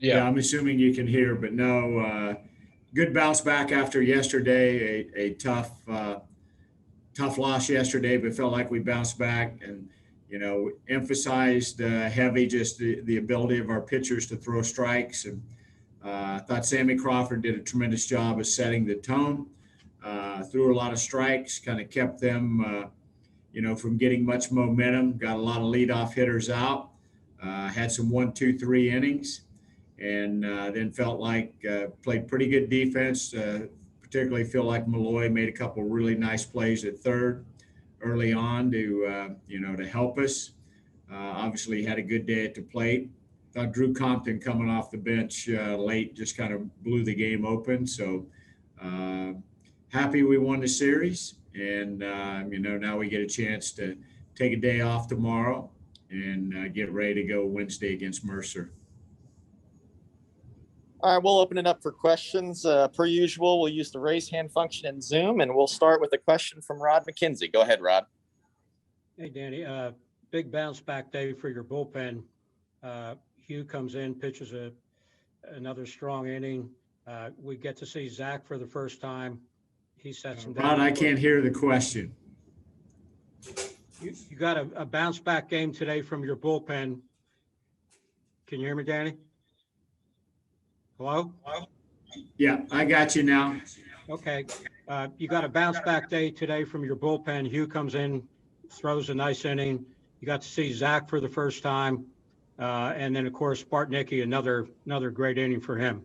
Yeah, Yeah. I'm assuming you can hear, but no, good bounce back after yesterday, a tough loss yesterday, but felt like we bounced back and, emphasized heavy just the ability of our pitchers to throw strikes. And I thought Sammy Crawford did a tremendous job of setting the tone, threw a lot of strikes, kind of kept them, from getting much momentum, got a lot of leadoff hitters out, had some 1, 2, 3 innings, and then felt like played pretty good defense. Particularly feel like Malloy made a couple really nice plays at third early on to help us. Obviously had a good day at the plate. Thought Drew Compton coming off the bench late just kind of blew the game open. So uh, happy we won the series, and now we get a chance to take a day off tomorrow and get ready to go Wednesday against Mercer. All right, we'll open it up for questions. Per usual, we'll use the raise hand function in Zoom, and we'll start with a question from Rod McKenzie. Go ahead, Rod. Hey, Danny. Big bounce back day for your bullpen. Hugh comes in, pitches another strong inning. We get to see Zach for the first time. He sets him down. Rod, I can't hear the question. You got a bounce back game today from your bullpen. Can you hear me, Danny? Hello? Yeah, I got you now. Okay. You got a bounce back day today from your bullpen. Hugh comes in, throws a nice inning. You got to see Zach for the first time. And then, of course, Bartnicki, another great inning for him.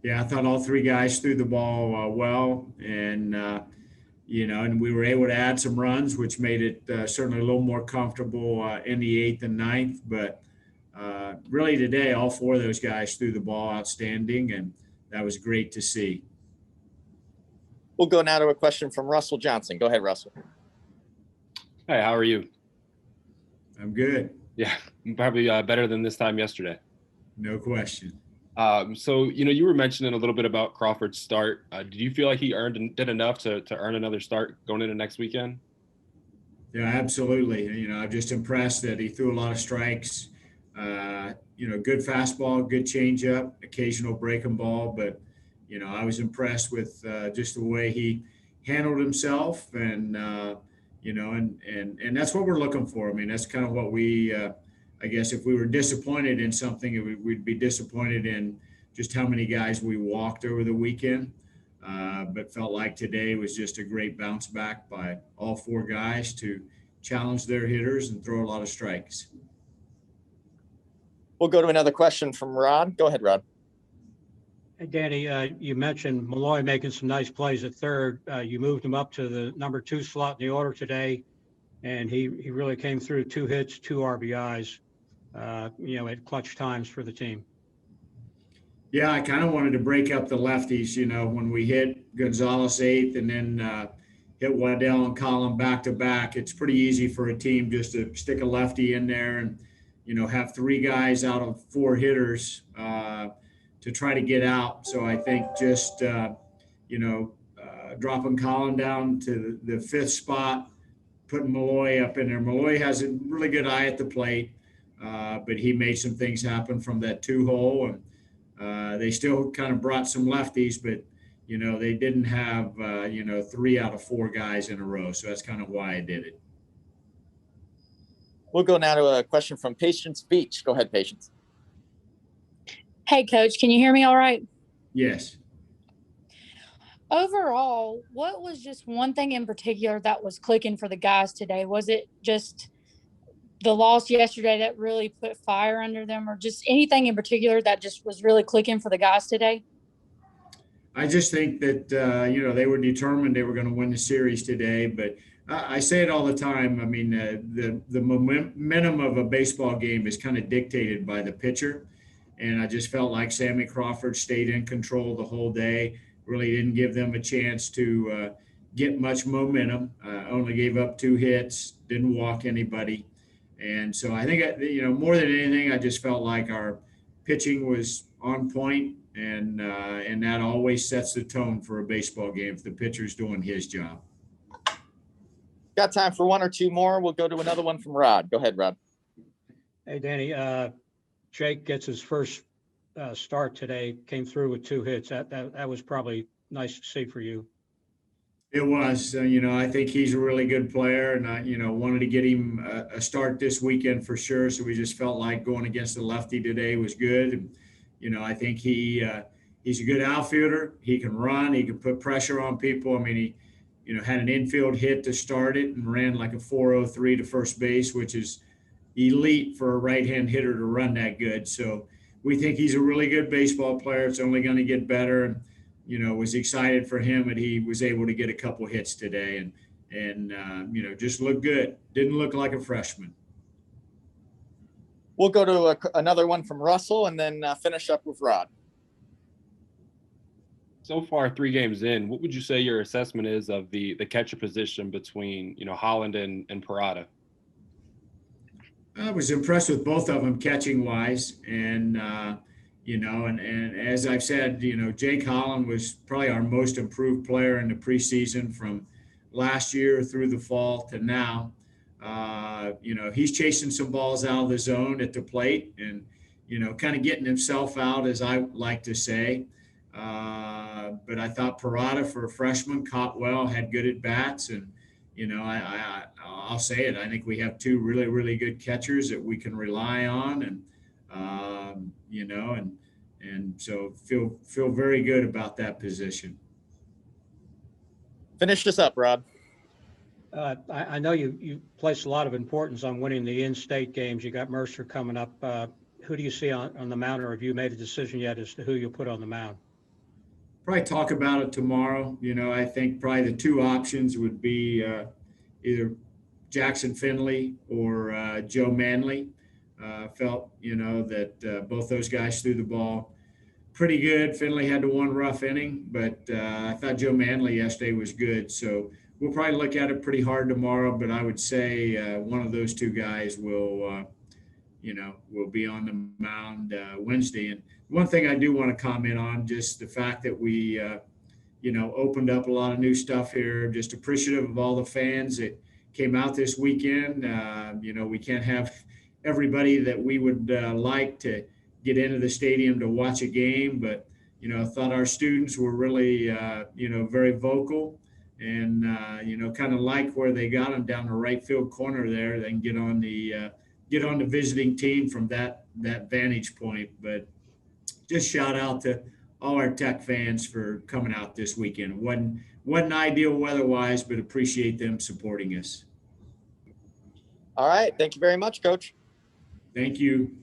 Yeah, I thought all three guys threw the ball well, and and we were able to add some runs, which made it certainly a little more comfortable in the eighth and ninth. But really today, all four of those guys threw the ball outstanding, and that was great to see. We'll go now to a question from Russell Johnson. Go ahead, Russell. Hey, how are you? I'm good. Yeah, probably better than this time yesterday. No question. So, you were mentioning a little bit about Crawford's start. Did you feel like he did enough to earn another start going into next weekend? Yeah, absolutely. I'm just impressed that he threw a lot of strikes. Good fastball, good changeup, occasional breaking ball. But, I was impressed with just the way he handled himself. And, and that's what we're looking for. I mean, that's kind of what we I guess if we were disappointed in something, we'd be disappointed in just how many guys we walked over the weekend. But felt like today was just a great bounce back by all four guys to challenge their hitters and throw a lot of strikes. We'll go to another question from Rod. Go ahead, Rod. Hey, Danny, you mentioned Malloy making some nice plays at third. You moved him up to the number 2 slot in the order today, and he really came through 2 hits, 2 RBIs. At clutch times for the team. Yeah, I kind of wanted to break up the lefties, when we hit Gonzalez 8th and then hit Waddell and Collin back to back. It's pretty easy for a team just to stick a lefty in there and, have 3 guys out of 4 hitters to try to get out. So I think just, dropping Collin down to the 5th spot, putting Malloy up in there. Malloy has a really good eye at the plate. But he made some things happen from that 2 hole, and they still kind of brought some lefties, but they didn't have 3 out of 4 guys in a row, so that's kind of why I did it. We'll go now to a question from Patience Beach. Go ahead, Patience. Hey, Coach, can you hear me all right? Yes. Overall, what was just one thing in particular that was clicking for the guys today? Was it just the loss yesterday that really put fire under them, or just anything in particular that just was really clicking for the guys today? I just think that, they were determined they were going to win the series today, but I say it all the time. I mean, the momentum of a baseball game is kind of dictated by the pitcher. And I just felt like Sammy Crawford stayed in control the whole day, really didn't give them a chance to get much momentum, only gave up 2 hits, didn't walk anybody. And so I think, more than anything, I just felt like our pitching was on point, and that always sets the tone for a baseball game if the pitcher's doing his job. Got time for 1 or 2 more. We'll go to another one from Rod. Go ahead, Rod. Hey, Danny, Jake gets his first start today, came through with 2 hits. That was probably nice to see for you. It was, I think he's a really good player, and I, wanted to get him a start this weekend for sure. So we just felt like going against the lefty today was good. And, I think he's a good outfielder. He can run. He can put pressure on people. I mean, he, had an infield hit to start it and ran like a 403 to first base, which is elite for a right-hand hitter to run that good. So we think he's a really good baseball player. It's only going to get better. And, was excited for him, and he was able to get a couple hits today and just looked good. Didn't look like a freshman. We'll go to another one from Russell and then finish up with Rod. So far, 3 games in, what would you say your assessment is of the catcher position between, Holland and Parada? I was impressed with both of them catching wise. And, and as I've said, Jake Holland was probably our most improved player in the preseason from last year through the fall to now. He's chasing some balls out of the zone at the plate and, kind of getting himself out, as I like to say. But I thought Parada, for a freshman, caught well, had good at bats, and I'll say it. I think we have 2 really, really good catchers that we can rely on, and and so feel very good about that position. Finish this up, Rod. I know you place a lot of importance on winning the in-state games. You got Mercer coming up. Who do you see on the mound, or have you made a decision yet as to who you'll put on the mound? Probably talk about it tomorrow. I think probably the 2 options would be either Jackson Finley or Joe Manley. Felt, that both those guys threw the ball pretty good. Finley had the 1 rough inning, but I thought Joe Manley yesterday was good. So we'll probably look at it pretty hard tomorrow, but I would say one of those 2 guys will be on the mound Wednesday. And one thing I do want to comment on, just the fact that we, opened up a lot of new stuff here. Just appreciative of all the fans that came out this weekend. We can't have everybody that we would like to get into the stadium to watch a game, but, I thought our students were really, very vocal and, kind of like where they got them down the right field corner there. They can get on the visiting team from that vantage point. But just shout out to all our Tech fans for coming out this weekend. Wasn't ideal weather-wise, but appreciate them supporting us. All right. Thank you very much, Coach. Thank you.